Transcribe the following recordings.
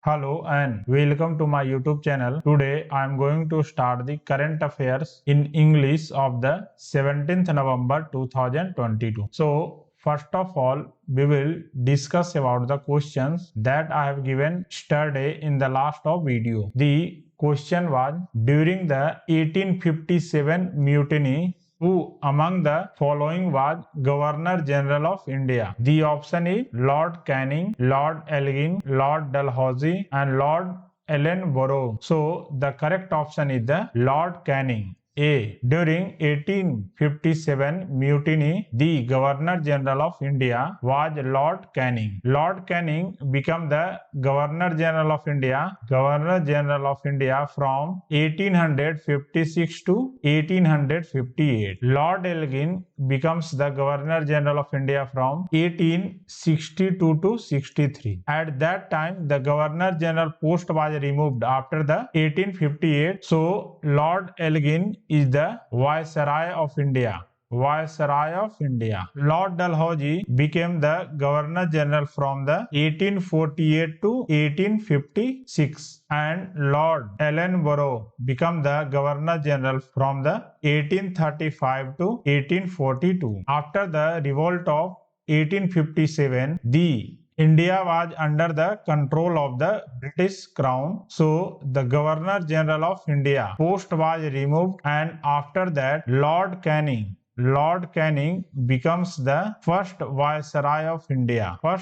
Hello and welcome to my YouTube channel. Today I am going to start the current affairs in English of the 17th November 2022. So first of all, we will discuss about the questions that I have given yesterday in the last of video. The question was, during the 1857 mutiny, who among the following was Governor General of India? The option is Lord Canning, Lord Elgin, Lord Dalhousie, and Lord Ellenborough. So the correct option is the Lord Canning. A. During 1857 mutiny, the Governor General of India was Lord Canning. Lord Canning became the Governor General of India, from 1856 to 1858. Lord Elgin becomes the Governor General of India from 1862 to 63. At that time, the Governor General post was removed after the 1858. So Lord Elgin is the Viceroy of India. Viceroy of India. Lord Dalhousie became the Governor General from the 1848 to 1856, and Lord Ellenborough became the Governor General from the 1835 to 1842. After the revolt of 1857, India was under the control of the British Crown, so the Governor General of India post was removed, and after that Lord Canning becomes the first Viceroy of India. From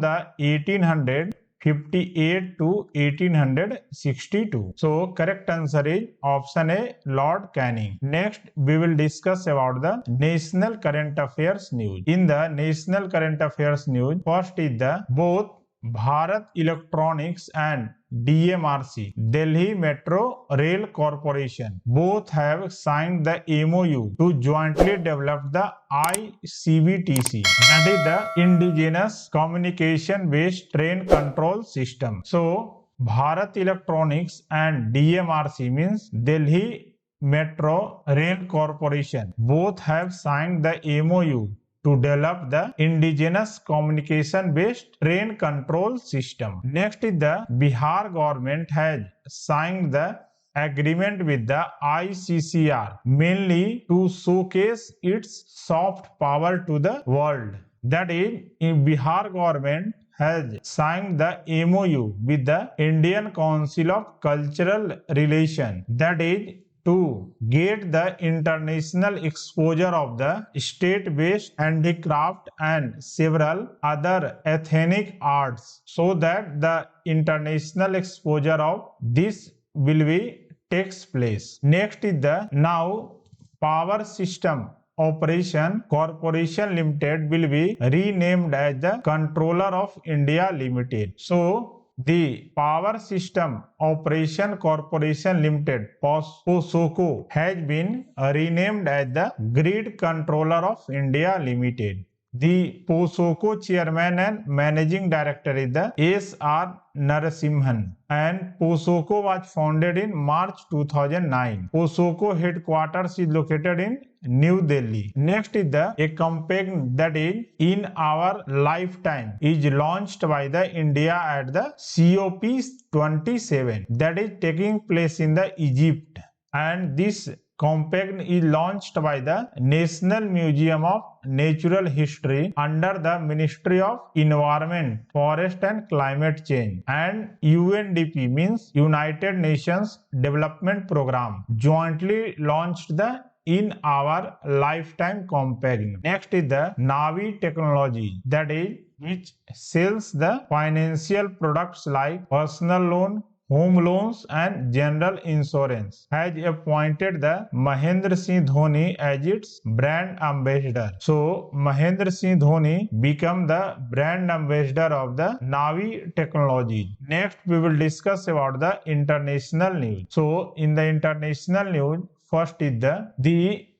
the 1858 to 1862. So correct answer is option A, Lord Canning. Next, we will discuss about the national current affairs news. In the national current affairs news, first is the both Bharat Electronics and DMRC, Delhi Metro Rail Corporation, both have signed the MOU to jointly develop the ICBTC, that is the Indigenous Communication Based Train Control System. So Bharat Electronics and DMRC means Delhi Metro Rail Corporation, both have signed the MOU to develop the indigenous communication based train control system. Next is the Bihar government has signed the agreement with the ICCR mainly to showcase its soft power to the world. That is, Bihar government has signed the MOU with the Indian Council of Cultural Relations, that is to get the international exposure of the state-based handicraft and several other ethnic arts, so that the international exposure of this will be takes place. Next is the now Power System Operation Corporation Limited will be renamed as the Controller of India Limited. So the Power System Operation Corporation Limited, POSOCO, has been renamed as the Grid Controller of India Limited. The POSOCO chairman and managing director is the S.R. Narasimhan, and POSOCO was founded in March 2009. POSOCO headquarters is located in New Delhi. Next is a campaign that is In Our Lifetime is launched by the India at the COP27, that is taking place in the Egypt, and this campaign is launched by the National Museum of Natural History under the Ministry of Environment, Forest and Climate Change, and UNDP means United Nations Development Program jointly launched the In Our Lifetime campaign. Next is the Navi Technology, that is which sells the financial products like personal loan, home loans and general insurance, has appointed the Mahendra Singh Dhoni as its brand ambassador. So Mahendra Singh Dhoni become the brand ambassador of the Navi Technology. Next we will discuss about the international news. So in the international news, first is the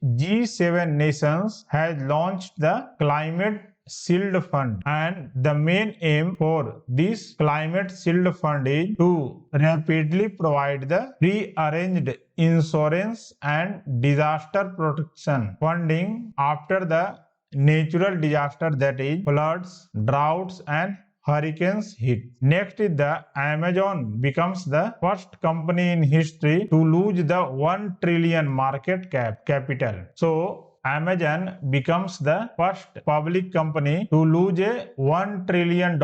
G7 nations has launched the Climate Shield Fund, and the main aim for this Climate Shield Fund is to rapidly provide the pre-arranged insurance and disaster protection funding after the natural disaster, that is floods, droughts and hurricanes hit. Next is the Amazon becomes the first company in history to lose the 1 trillion market capital. So Amazon becomes the first public company to lose a $1 trillion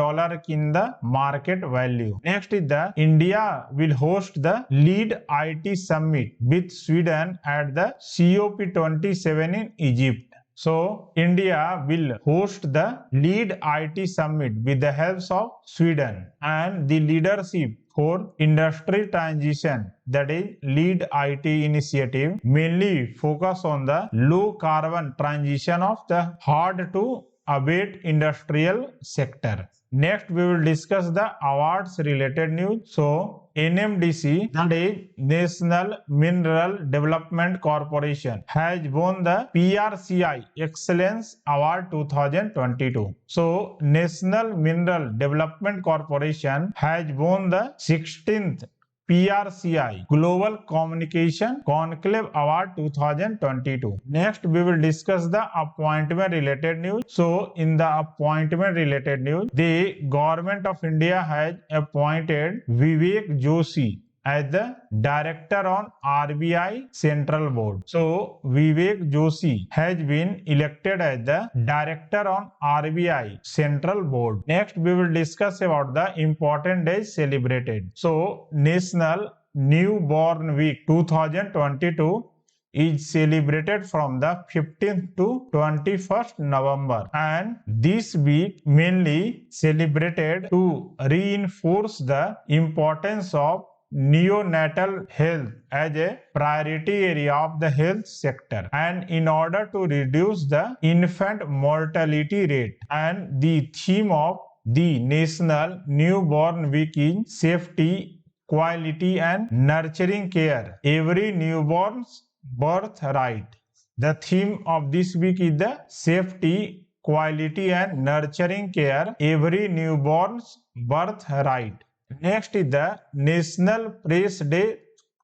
in the market value. Next is the India will host the Lead IT Summit with Sweden at the COP27 in Egypt. So, India will host the Lead IT Summit with the help of Sweden, and the leadership for industry transition, that is Lead IT initiative, mainly focus on the low carbon transition of the hard to abate industrial sector. Next, we will discuss the awards related news. So, NMDC, that is National Mineral Development Corporation, has won the PRCI Excellence Award 2022. So, National Mineral Development Corporation has won the 16th PRCI Global Communication Conclave Award 2022. Next, we will discuss the appointment related news. So, in the appointment related news, the Government of India has appointed Vivek Joshi as the director on RBI Central Board. So, Vivek Joshi has been elected as the director on RBI Central Board. Next, we will discuss about the important days celebrated. So, National Newborn Week 2022 is celebrated from the 15th to 21st November, and this week mainly celebrated to reinforce the importance of neonatal health as a priority area of the health sector, and in order to reduce the infant mortality rate. And the theme of the National Newborn Week is safety, quality and nurturing care, every newborn's birthright. The theme of this week is the safety, quality and nurturing care, every newborn's birthright. Next is the National Press Day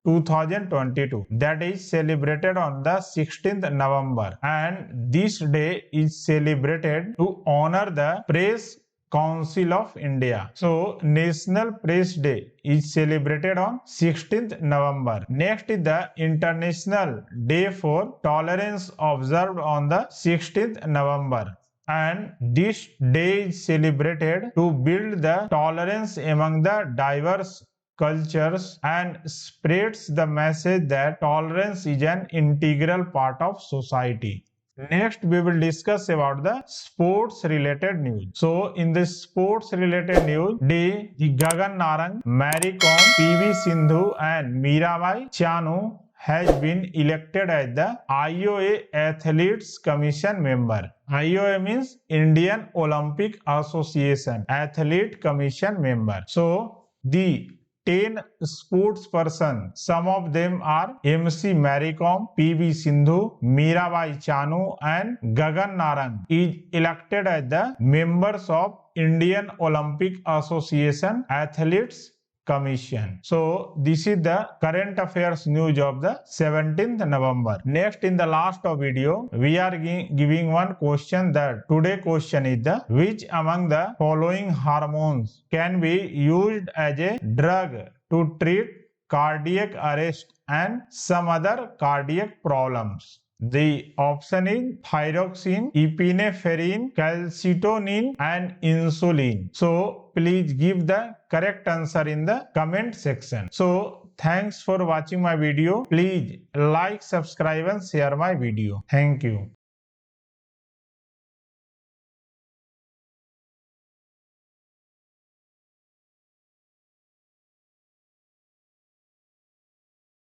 2022, that is celebrated on the 16th November, and this day is celebrated to honor the Press Council of India. So, National Press Day is celebrated on 16th November. Next is the International Day for Tolerance observed on the 16th November. And this day is celebrated to build the tolerance among the diverse cultures and spreads the message that tolerance is an integral part of society. Next, we will discuss about the sports related news. So, in the sports related news, the Gagan Narang, Mary Kom, PV Sindhu and Mirabai Chanu has been elected as the IOA Athletes Commission member. IOA means Indian Olympic Association Athlete Commission member. So, the 10 sports person, some of them are MC Mary Kom, PV Sindhu, Mirabai Chanu and Gagan Narang, is elected as the members of Indian Olympic Association Athletes Commission. So, this is the current affairs news of the 17th November. Next, in the last of video, we are giving one question. That today question is the which among the following hormones can be used as a drug to treat cardiac arrest and some other cardiac problems. The option is thyroxine, epinephrine, calcitonin and insulin. So please give the correct answer in the comment section. So thanks for watching my video. Please like, subscribe and share my video. Thank you.